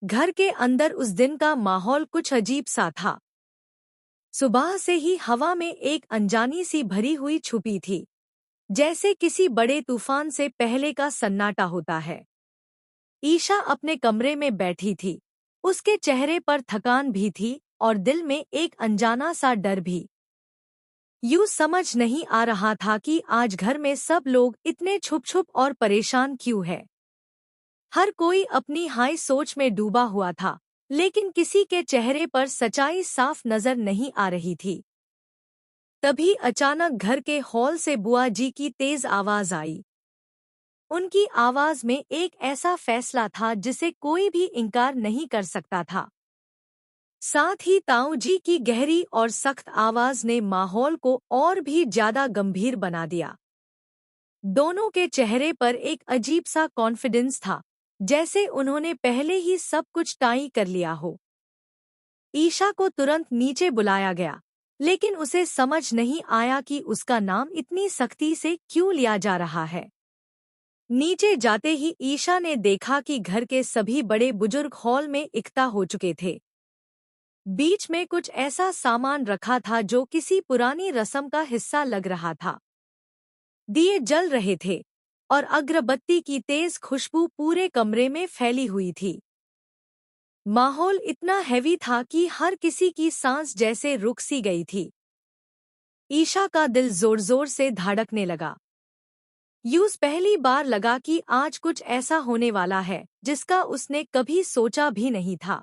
घर के अंदर उस दिन का माहौल कुछ अजीब सा था। सुबह से ही हवा में एक अनजानी सी भरी हुई छुपी थी, जैसे किसी बड़े तूफान से पहले का सन्नाटा होता है। ईशा अपने कमरे में बैठी थी। उसके चेहरे पर थकान भी थी और दिल में एक अनजाना सा डर भी। यूं समझ नहीं आ रहा था कि आज घर में सब लोग इतने छुप छुप और परेशान क्यों है। हर कोई अपनी हाई सोच में डूबा हुआ था, लेकिन किसी के चेहरे पर सच्चाई साफ नजर नहीं आ रही थी। तभी अचानक घर के हॉल से बुआ जी की तेज आवाज आई। उनकी आवाज में एक ऐसा फैसला था जिसे कोई भी इनकार नहीं कर सकता था। साथ ही ताऊ जी की गहरी और सख्त आवाज ने माहौल को और भी ज्यादा गंभीर बना दिया। दोनों के चेहरे पर एक अजीब सा कॉन्फिडेंस था, जैसे उन्होंने पहले ही सब कुछ तय कर लिया हो। ईशा को तुरंत नीचे बुलाया गया, लेकिन उसे समझ नहीं आया कि उसका नाम इतनी सख्ती से क्यों लिया जा रहा है। नीचे जाते ही ईशा ने देखा कि घर के सभी बड़े बुजुर्ग हॉल में इकट्ठा हो चुके थे। बीच में कुछ ऐसा सामान रखा था जो किसी पुरानी रस्म का हिस्सा लग रहा था। दिए जल रहे थे और अगरबत्ती की तेज खुशबू पूरे कमरे में फैली हुई थी। माहौल इतना हैवी था कि हर किसी की सांस जैसे रुक सी गई थी। ईशा का दिल जोर जोर से धड़कने लगा। यूं पहली बार लगा कि आज कुछ ऐसा होने वाला है जिसका उसने कभी सोचा भी नहीं था।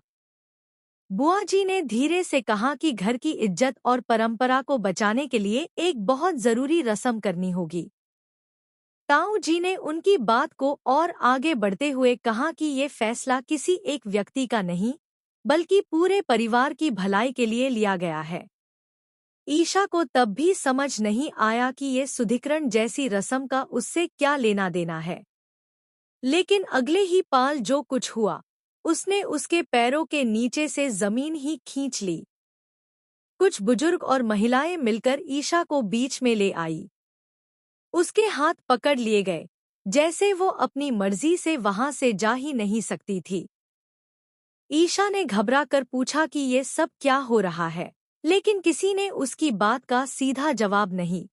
बुआ जी ने धीरे से कहा कि घर की इज्जत और परंपरा को बचाने के लिए एक बहुत जरूरी रस्म करनी होगी। ताऊ जी ने उनकी बात को और आगे बढ़ते हुए कहा कि ये फैसला किसी एक व्यक्ति का नहीं, बल्कि पूरे परिवार की भलाई के लिए लिया गया है। ईशा को तब भी समझ नहीं आया कि ये शुद्धिकरण जैसी रस्म का उससे क्या लेना देना है। लेकिन अगले ही पल जो कुछ हुआ, उसने उसके पैरों के नीचे से जमीन ही खींच ली। कुछ बुजुर्ग और महिलाएं मिलकर ईशा को बीच में ले आई। उसके हाथ पकड़ लिए गए, जैसे वो अपनी मर्जी से वहां से जा ही नहीं सकती थी। ईशा ने घबरा कर पूछा कि ये सब क्या हो रहा है, लेकिन किसी ने उसकी बात का सीधा जवाब नहीं